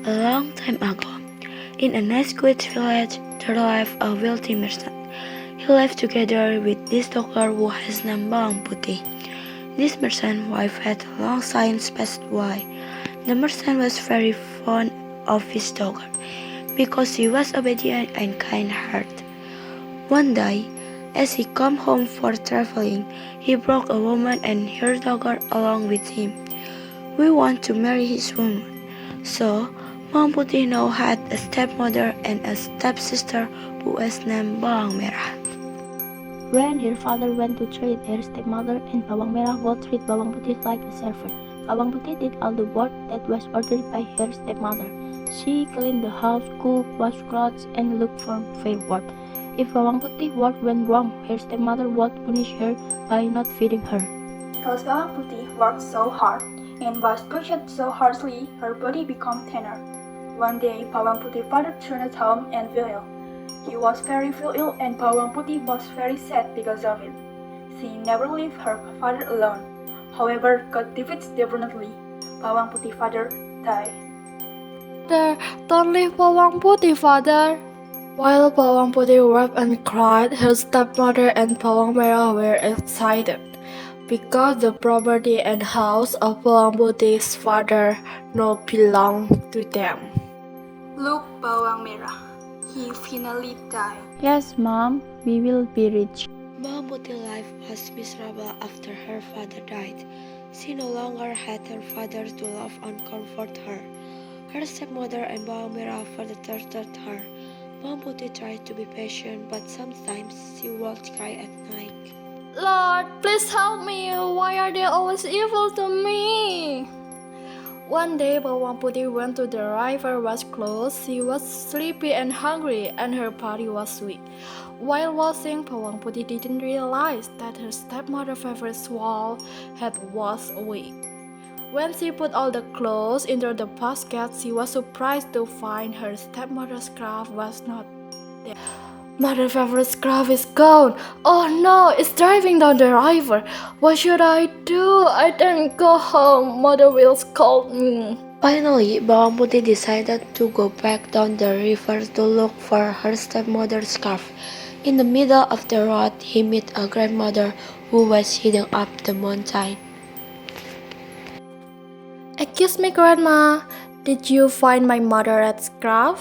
A long time ago, in a nice quiet village, there lived a wealthy merchant. He lived together with this doctor who has named Bawang Putih. This merchant's wife had long since passed away. The merchant was very fond of his daughter because she was obedient and kind-hearted. One day, as he came home for traveling, he brought a woman and her daughter along with him. We want to marry his woman. So, Bawang Putih now had a stepmother and a stepsister who was named Bawang Merah. When her father went to trade, her stepmother and Bawang Merah would treat Bawang Putih like a servant. Bawang Putih did all the work that was ordered by her stepmother. She cleaned the house, cooked, washed clothes, and looked for fair work. If Bawang Putih work went wrong, her stepmother would punish her by not feeding her. Because Bawang Putih worked so hard and was pushed so harshly, her body became thinner. One day, Bawang Putih's father returned home and fell ill. He was very ill and Bawang Putih was very sad because of it. She never left her father alone. However, God defeats differently. Bawang Putih's father died. Don't leave Bawang Putih, father. While Bawang Putih wept and cried, her stepmother and Bawang Merah were excited because the property and house of Bawang Putih's father now belonged to them. Look, Bawang Merah. He finally died. Yes, Mom, we will be rich. Bawang Putih's life was miserable after her father died. She no longer had her father to love and comfort her. Her stepmother and Bawang Merah further tortured her. Bawang Putih tried to be patient, but sometimes she would cry at night. Lord, please help me. Why are they always evil to me? One day, Bawang Putih went to the river was closed. She was sleepy and hungry, and her body was weak. While washing, Bawang Putih didn't realize that her stepmother's favorite shawl had washed away. When she put all the clothes into the basket, she was surprised to find her stepmother's scarf was not there. Mother's favorite scarf is gone. Oh no, it's driving down the river. What should I do? I can't go home. Mother will scold me. Finally, Bawang Putih decided to go back down the river to look for her stepmother's scarf. In the middle of the road, he met a grandmother who was heading up the mountain. Excuse me, Grandma. Did you find my mother's scarf?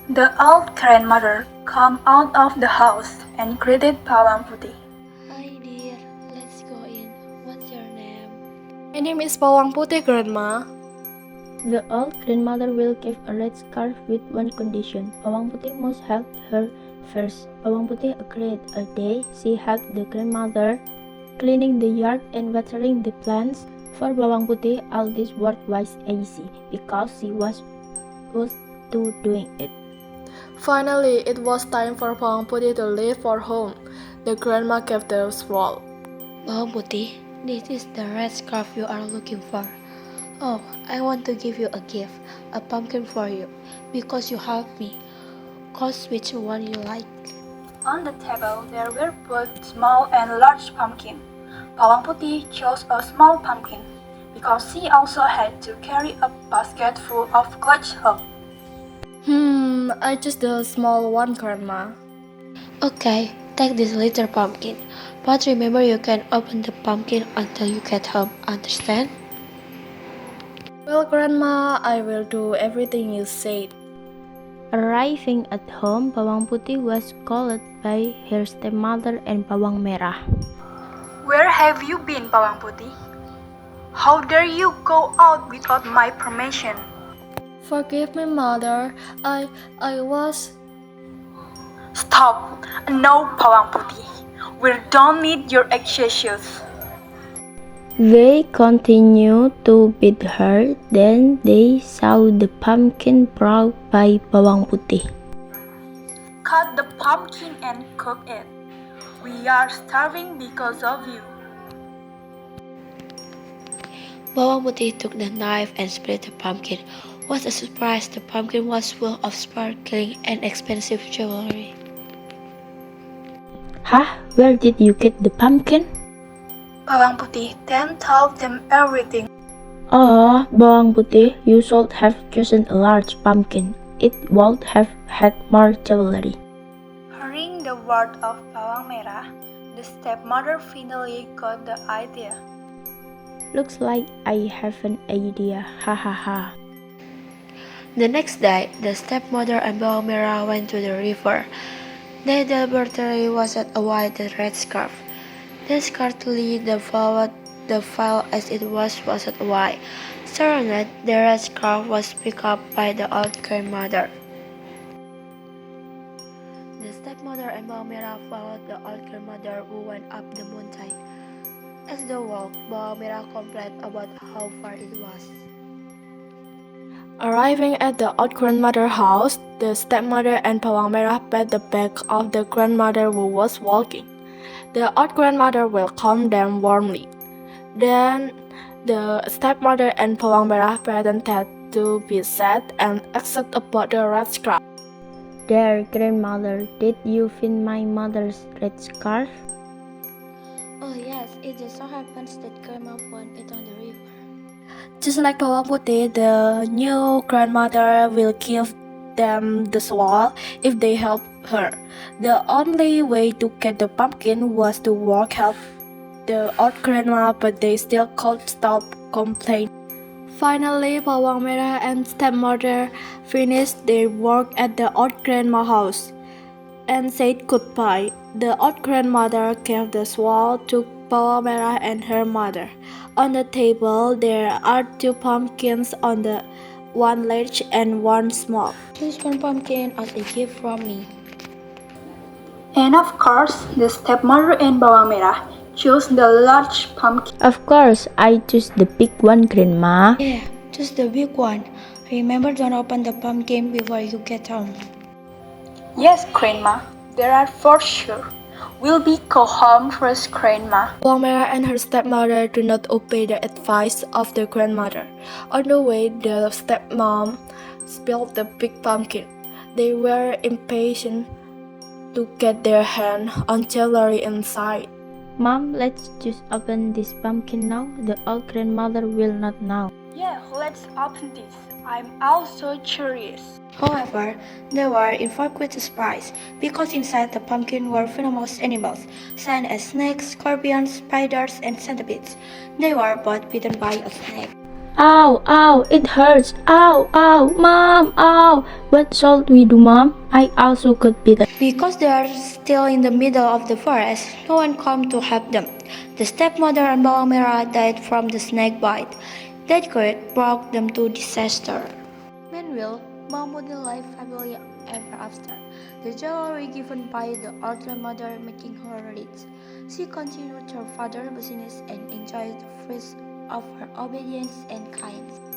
The old grandmother came out of the house and greeted Bawang Putih. Hi dear, let's go in. What's your name? My name is Bawang Putih, Grandma. The old grandmother will give a red scarf with one condition. Bawang Putih must help her first. Bawang Putih agreed. A day, she helped the grandmother cleaning the yard and watering the plants. For Bawang Putih, all this work was easy because she was used to doing it. Finally, it was time for Bawang Putih to leave for home. The grandma gave the shawl. Bawang Putih, this is the red scarf you are looking for. Oh, I want to give you a gift, a pumpkin for you, because you helped me. Choose which one you like. On the table, there were both small and large pumpkins. Bawang Putih chose a small pumpkin because she also had to carry a basket full of clutch help. I choose the small one, Grandma. Okay, take this little pumpkin. But remember you can open the pumpkin until you get home, understand? Well, Grandma, I will do everything you said. Arriving at home, Bawang Putih was called by her stepmother and Bawang Merah. Where have you been, Bawang Putih? How dare you go out without my permission? Forgive me, Mother. I was... Stop! No, Bawang Putih. We don't need your excuses. They continued to beat her. Then they saw the pumpkin brought by Bawang Putih. Cut the pumpkin and cook it. We are starving because of you. Bawang Putih took the knife and split the pumpkin. What a surprise! The pumpkin was full of sparkling and expensive jewelry. Huh? Where did you get the pumpkin? Bawang Putih then told them everything. Oh, Bawang Putih, you should have chosen a large pumpkin. It would have had more jewelry. Hearing the word of Bawang Merah, the stepmother finally got the idea. Looks like I have an idea, ha ha ha. The next day, the stepmother and Bawang Merah went to the river. They deliberately washed away the red scarf. Then scarcely the file as it was washed away. Suddenly, the red scarf was picked up by the old grandmother. The stepmother and Bawang Merah followed the old grandmother who went up the mountain. As they walked, Bawang Merah complained about how far it was. Arriving at the old grandmother's house, the stepmother and Bawang Merah pat the back of the grandmother who was walking. The old grandmother welcomed them warmly. Then the stepmother and Bawang Merah pretended to be sad and asked about the red scarf. Dear grandmother, did you find my mother's red scarf? Oh yes, it just so happens that Grandma found it on the river. Just like Bawang Putih, the new grandmother will give them the shawl if they help her. The only way to get the pumpkin was to help the old grandma, but they still can't stop complaining. Finally, Bawang Merah and stepmother finished their work at the old grandma house and said goodbye. The old grandmother gave the shawl to Bawang Merah and her mother. On the table, there are two pumpkins on the one large and one small. Choose one pumpkin as a gift from me. And of course, the stepmother and Bawang Merah chose the large pumpkin. Of course, I choose the big one, grandma. Yeah, choose the big one. Remember, don't open the pumpkin before you get home. Yes, Grandma, there are for sure. We'll be go home first, Grandma. Bawang Merah and her stepmother do not obey the advice of the grandmother. On the way, the stepmom spilled the big pumpkin. They were impatient to get their hand on jewelry inside. Mom, let's just open this pumpkin now. The old grandmother will not know. Yeah, let's open this. I'm also curious. However, they were in for quite a surprise because inside the pumpkin were venomous animals, such as snakes, scorpions, spiders, and centipedes. They were both bitten by a snake. Ow, ow, it hurts. Ow, ow, Mom, ow. What should we do, Mom? I also got bitten. Because they are still in the middle of the forest, no one came to help them. The stepmother and Bawang Merah died from the snake bite. That great brought them to disaster. Meanwhile, Bawang Putih lived happily ever after. The jewelry given by the old grandmother making her rich. She continued her father's business and enjoyed the fruits of her obedience and kindness.